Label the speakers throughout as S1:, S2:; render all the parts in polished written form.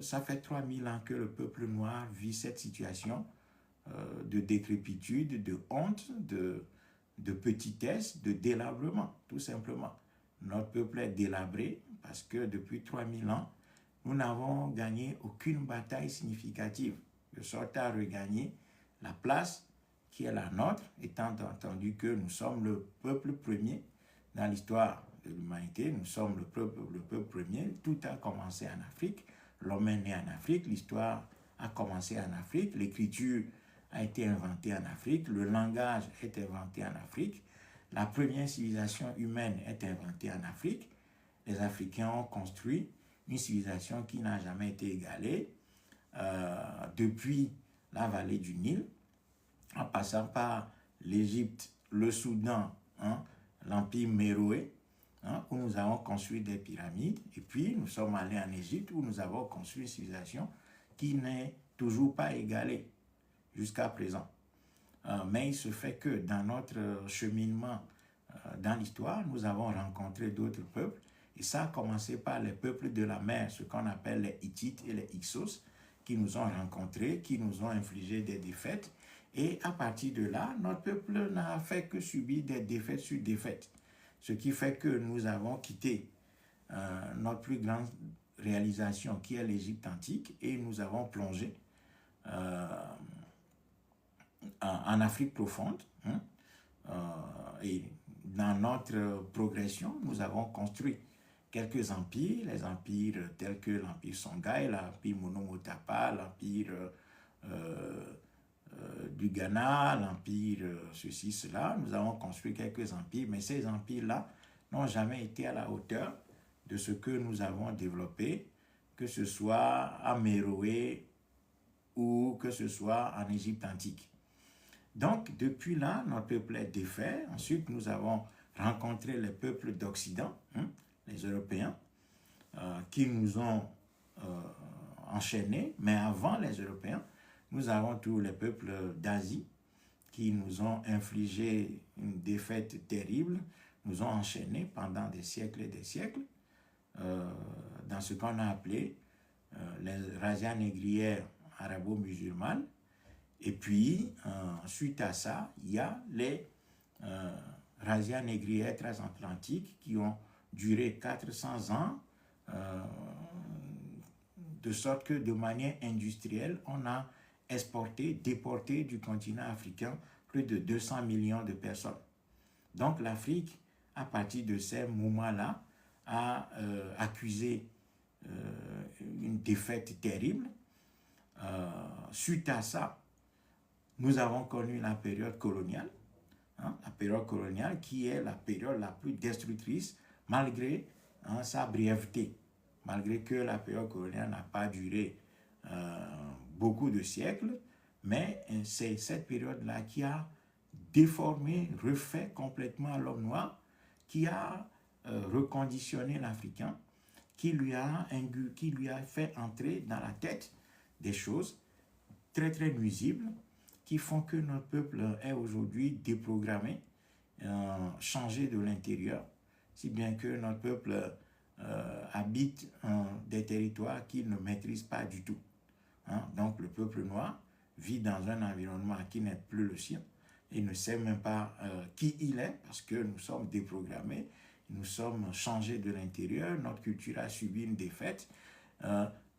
S1: Ça fait 3000 ans que le peuple noir vit cette situation de décrépitude, de honte, de petitesse, de délabrement, tout simplement. Notre peuple est délabré parce que depuis 3000 ans, nous n'avons gagné aucune bataille significative, de sorte à regagner la place qui est la nôtre, étant entendu que nous sommes le peuple premier dans l'histoire de l'humanité, nous sommes le peuple premier, tout a commencé en Afrique, l'homme est né en Afrique, l'histoire a commencé en Afrique, l'écriture a été inventée en Afrique, le langage est inventé en Afrique, la première civilisation humaine est inventée en Afrique, les Africains ont construit une civilisation qui n'a jamais été égalée depuis la vallée du Nil, en passant par l'Égypte, le Soudan, hein, l'Empire méroé, hein, où nous avons construit des pyramides, et puis nous sommes allés en Égypte où nous avons construit une civilisation qui n'est toujours pas égalée jusqu'à présent. Mais il se fait que dans notre cheminement dans l'histoire, nous avons rencontré d'autres peuples, et ça a commencé par les peuples de la mer, ce qu'on appelle les Hittites et les Hyksos, qui nous ont rencontrés, qui nous ont infligé des défaites, et à partir de là, notre peuple n'a fait que subir des défaites sur défaites, ce qui fait que nous avons quitté notre plus grande réalisation qui est l'Égypte antique, et nous avons plongé en Afrique profonde, hein, et dans notre progression, nous avons construit quelques empires, les empires tels que l'empire Songhai, l'empire Monomotapa, l'empire du Ghana, l'empire ceci, cela. Nous avons construit quelques empires, mais ces empires-là n'ont jamais été à la hauteur de ce que nous avons développé, que ce soit à Méroé ou que ce soit en Égypte antique. Donc, depuis là, notre peuple est défait. Ensuite, nous avons rencontré les peuples d'Occident, hein, les Européens, qui nous ont enchaînés. Mais avant les Européens, nous avons tous les peuples d'Asie qui nous ont infligé une défaite terrible, nous ont enchaînés pendant des siècles et des siècles dans ce qu'on a appelé les razzias négrières arabo-musulmanes. Et puis, suite à ça, il y a les razzias négrières transatlantiques qui ont duré 400 ans, de sorte que de manière industrielle, on a exporté, déporté du continent africain plus de 200 millions de personnes. Donc l'Afrique, à partir de ces moments-là, a accusé une défaite terrible. Suite à ça, nous avons connu la période coloniale, hein, la période coloniale qui est la période la plus destructrice malgré sa brièveté, malgré que la période coloniale n'a pas duré beaucoup de siècles, mais c'est cette période-là qui a déformé, refait complètement l'homme noir, qui a reconditionné l'Africain, qui lui a fait entrer dans la tête des choses très très nuisibles, qui font que notre peuple est aujourd'hui déprogrammé, changé de l'intérieur, si bien que notre peuple habite des territoires qu'il ne maîtrise pas du tout. Hein? Donc le peuple noir vit dans un environnement qui n'est plus le sien et ne sait même pas qui il est parce que nous sommes déprogrammés, nous sommes changés de l'intérieur, notre culture a subi une défaite.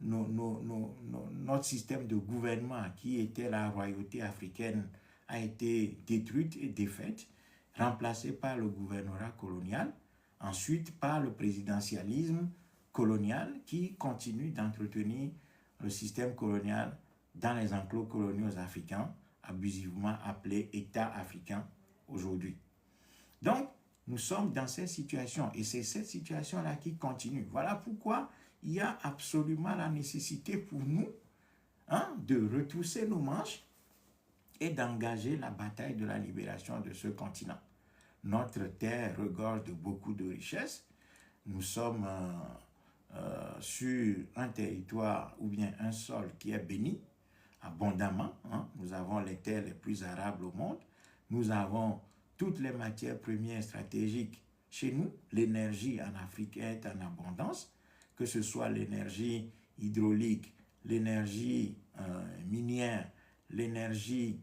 S1: Notre système de gouvernement qui était la royauté africaine a été détruite et défaite, remplacé par le gouvernorat colonial, ensuite par le présidentialisme colonial qui continue d'entretenir le système colonial dans les enclos coloniaux africains, abusivement appelés États africains aujourd'hui. Donc, nous sommes dans cette situation et c'est cette situation-là qui continue. Voilà pourquoi il y a absolument la nécessité pour nous de retrousser nos manches et d'engager la bataille de la libération de ce continent. Notre terre regorge de beaucoup de richesses. Nous sommes sur un territoire ou bien un sol qui est béni abondamment. Hein. Nous avons les terres les plus arables au monde. Nous avons toutes les matières premières stratégiques chez nous. L'énergie en Afrique est en abondance, que ce soit l'énergie hydraulique, l'énergie minière, l'énergie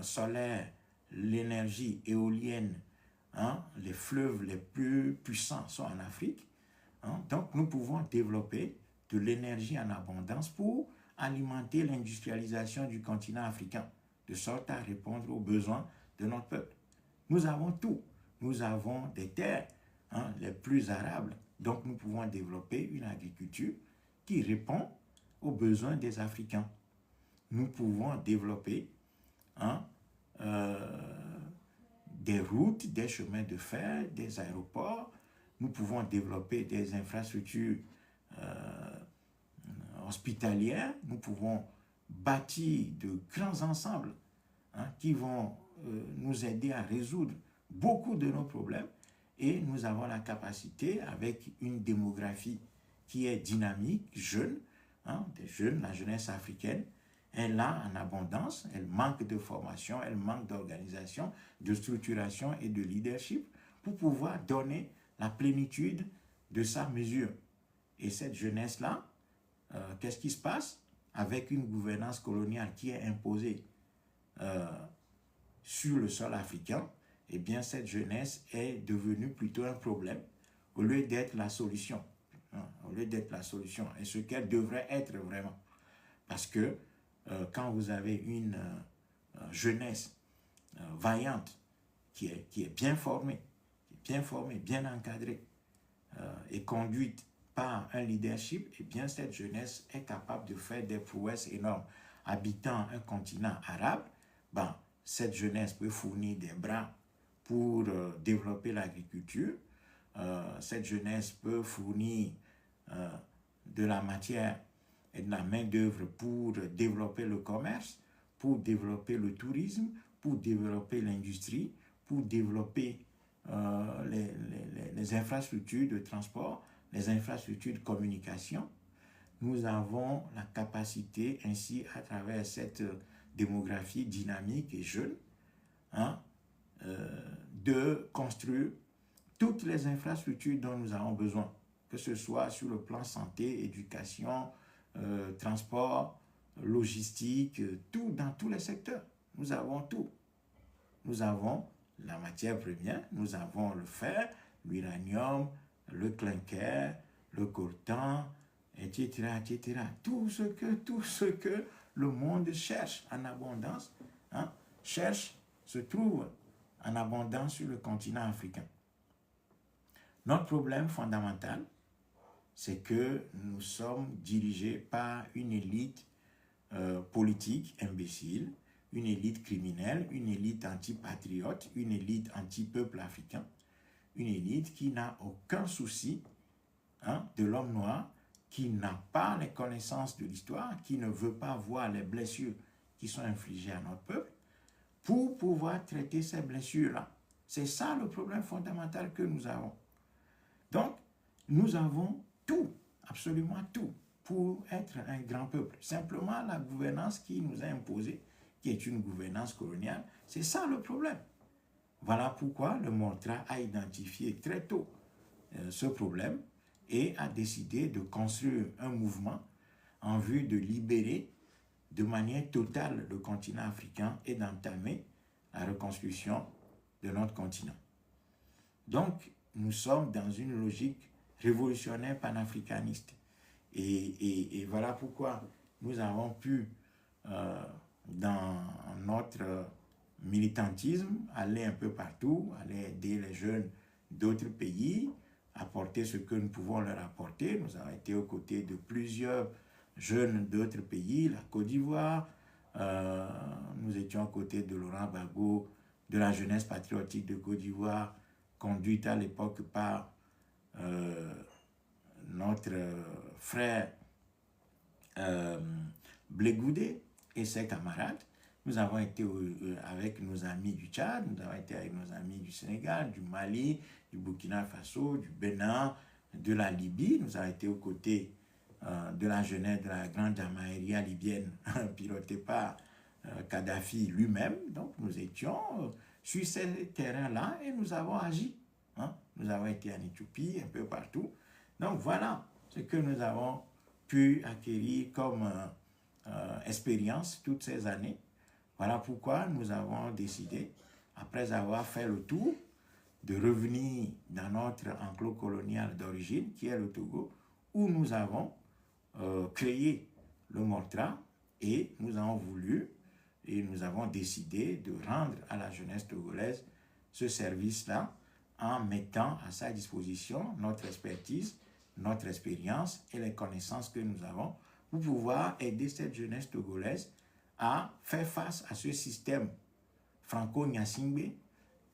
S1: solaire, l'énergie éolienne, hein, les fleuves les plus puissants sont en Afrique. Hein, donc nous pouvons développer de l'énergie en abondance pour alimenter l'industrialisation du continent africain, de sorte à répondre aux besoins de notre peuple. Nous avons tout. Nous avons des terres, hein, les plus arables. Donc nous pouvons développer une agriculture qui répond aux besoins des Africains. Nous pouvons développer, hein, des routes, des chemins de fer, des aéroports. Nous pouvons développer des infrastructures hospitalières. Nous pouvons bâtir de grands ensembles, hein, qui vont nous aider à résoudre beaucoup de nos problèmes. Et nous avons la capacité, avec une démographie qui est dynamique, jeune, hein, des jeunes, la jeunesse africaine, elle a en abondance, elle manque de formation, elle manque d'organisation, de structuration et de leadership pour pouvoir donner la plénitude de sa mesure. Et cette jeunesse-là, qu'est-ce qui se passe? Avec une gouvernance coloniale qui est imposée sur le sol africain, eh bien cette jeunesse est devenue plutôt un problème au lieu d'être la solution. Hein, au lieu d'être la solution, et ce qu'elle devrait être vraiment. Parce que quand vous avez une jeunesse vaillante, qui est bien formée, bien encadrée et conduite par un leadership, eh bien cette jeunesse est capable de faire des prouesses énormes. Habitant un continent arabe, ben, cette jeunesse peut fournir des bras pour développer l'agriculture. Cette jeunesse peut fournir de la matière et de la main-d'œuvre pour développer le commerce, pour développer le tourisme, pour développer l'industrie, pour développer les infrastructures de transport, les infrastructures de communication. Nous avons la capacité ainsi, à travers cette démographie dynamique et jeune, hein, de construire toutes les infrastructures dont nous avons besoin, que ce soit sur le plan santé, éducation, transport, logistique, tout, dans tous les secteurs. Nous avons tout. Nous avons la matière première, nous avons le fer, l'uranium, le clinker, le coltan, etc., etc. Tout ce que le monde cherche en abondance, hein, se trouve en abondance sur le continent africain. Notre problème fondamental, c'est que nous sommes dirigés par une élite politique imbécile, une élite criminelle, une élite anti-patriote, une élite anti-peuple africain, une élite qui n'a aucun souci, hein, de l'homme noir, qui n'a pas les connaissances de l'histoire, qui ne veut pas voir les blessures qui sont infligées à notre peuple, pour pouvoir traiter ces blessures-là. C'est ça le problème fondamental que nous avons. Donc, nous avons tout, absolument tout, pour être un grand peuple. Simplement, la gouvernance qui nous a imposée, qui est une gouvernance coloniale, c'est ça le problème. Voilà pourquoi le MONUSTRA a identifié très tôt ce problème et a décidé de construire un mouvement en vue de libérer de manière totale le continent africain et d'entamer la reconstruction de notre continent. Donc, nous sommes dans une logique révolutionnaire panafricaniste. Et voilà pourquoi nous avons pu, dans notre militantisme, aller un peu partout, aller aider les jeunes d'autres pays, apporter ce que nous pouvons leur apporter. Nous avons été aux côtés de plusieurs jeunes d'autres pays, la Côte d'Ivoire, nous étions aux côtés de Laurent Gbagbo, de la jeunesse patriotique de Côte d'Ivoire, conduite à l'époque par notre frère Blé Goudé et ses camarades. Nous avons été avec nos amis du Tchad, nous avons été avec nos amis du Sénégal, du Mali, du Burkina Faso, du Bénin, de la Libye. Nous avons été aux côtés de la jeunesse de la grande Jamaïria libyenne, pilotée par Kadhafi lui-même. Donc nous étions sur ces terrains-là et nous avons agi. Hein? Nous avons été en Éthiopie, un peu partout. Donc voilà ce que nous avons pu acquérir comme expérience toutes ces années. Voilà pourquoi nous avons décidé, après avoir fait le tour, de revenir dans notre enclos colonial d'origine, qui est le Togo, où nous avons créé le Mortra et nous avons voulu et nous avons décidé de rendre à la jeunesse togolaise ce service-là en mettant à sa disposition notre expertise, notre expérience et les connaissances que nous avons pour pouvoir aider cette jeunesse togolaise à faire face à ce système franco-nyasingbe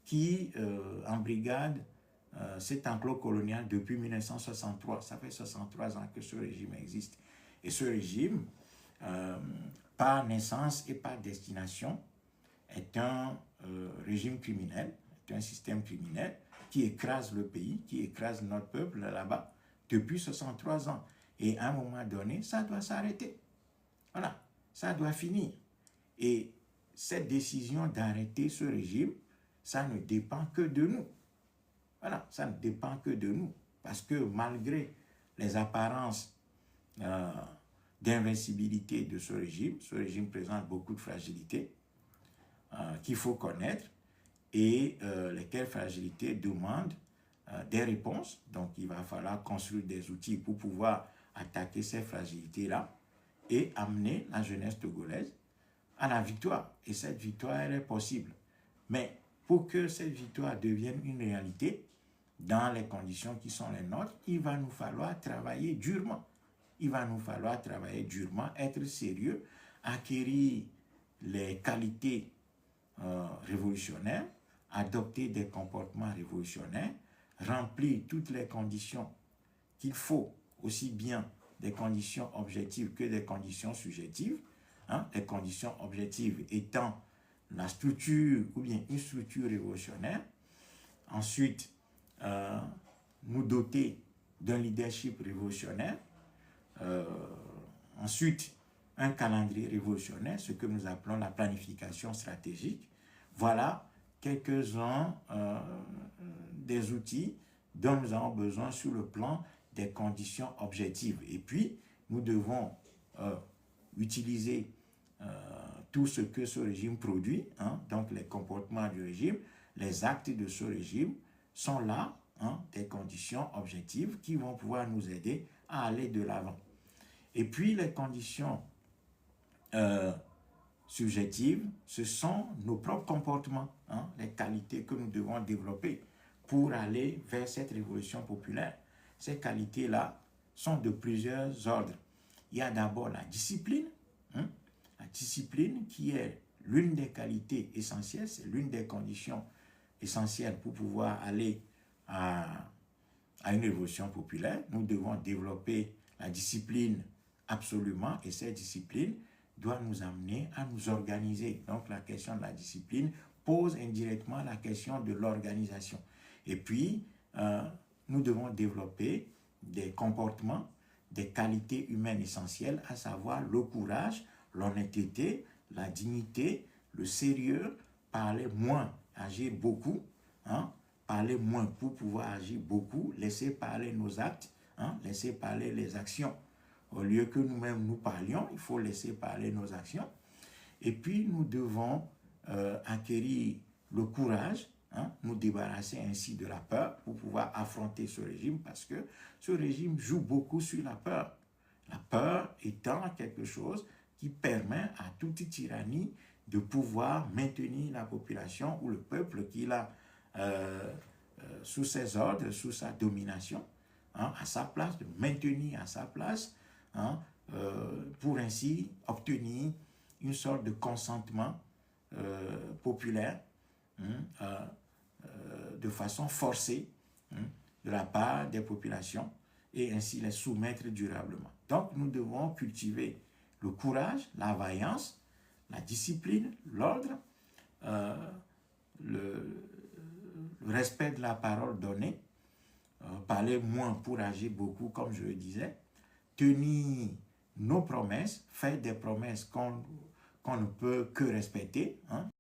S1: qui embrigade cet enclos colonial depuis 1963. Ça fait 63 ans que ce régime existe. Et ce régime, par naissance et par destination, est un régime criminel, est un système criminel qui écrase le pays, qui écrase notre peuple là-bas depuis 63 ans. Et à un moment donné, ça doit s'arrêter. Voilà, ça doit finir. Et cette décision d'arrêter ce régime, ça ne dépend que de nous. Voilà, ça ne dépend que de nous. Parce que malgré les apparences d'invincibilité de ce régime présente beaucoup de fragilités qu'il faut connaître et lesquelles fragilités demandent des réponses. Donc, il va falloir construire des outils pour pouvoir attaquer ces fragilités-là et amener la jeunesse togolaise à la victoire. Et cette victoire, elle est possible. Mais pour que cette victoire devienne une réalité, dans les conditions qui sont les nôtres, il va nous falloir travailler durement. Il va nous falloir travailler durement, être sérieux, acquérir les qualités révolutionnaires, adopter des comportements révolutionnaires, remplir toutes les conditions qu'il faut, aussi bien des conditions objectives que des conditions subjectives. Les conditions objectives étant la structure ou bien une structure révolutionnaire. Ensuite, nous doter d'un leadership révolutionnaire. Ensuite, un calendrier révolutionnaire, ce que nous appelons la planification stratégique. Voilà quelques-uns des outils dont nous avons besoin sur le plan des conditions objectives. Et puis, nous devons utiliser tout ce que ce régime produit, donc les comportements du régime, les actes de ce régime sont là, des conditions objectives qui vont pouvoir nous aider à aller de l'avant. Et puis les conditions subjectives, ce sont nos propres comportements, les qualités que nous devons développer pour aller vers cette révolution populaire. Ces qualités-là sont de plusieurs ordres. Il y a d'abord la discipline qui est l'une des qualités essentielles, c'est l'une des conditions essentielles pour pouvoir aller à une révolution populaire. Nous devons développer la discipline absolument et cette discipline doit nous amener à nous organiser. Donc la question de la discipline pose indirectement la question de l'organisation. Et puis, nous devons développer des comportements, des qualités humaines essentielles, à savoir le courage, l'honnêteté, la dignité, le sérieux, parler moins, agir beaucoup, parler moins pour pouvoir agir beaucoup, laisser parler nos actes, laisser parler les actions. Au lieu que nous-mêmes nous parlions, il faut laisser parler nos actions. Et puis, nous devons acquérir le courage, nous débarrasser ainsi de la peur pour pouvoir affronter ce régime parce que ce régime joue beaucoup sur la peur. La peur étant quelque chose qui permet à toute tyrannie de pouvoir maintenir la population ou le peuple qu'il a sous ses ordres, sous sa domination, à sa place, de maintenir à sa place, pour ainsi obtenir une sorte de consentement populaire de façon forcée de la part des populations et ainsi les soumettre durablement. Donc nous devons cultiver le courage, la vaillance, la discipline, l'ordre, le respect de la parole donnée, parler moins pour agir beaucoup, comme je le disais, tenir nos promesses, faire des promesses qu'on ne peut que respecter,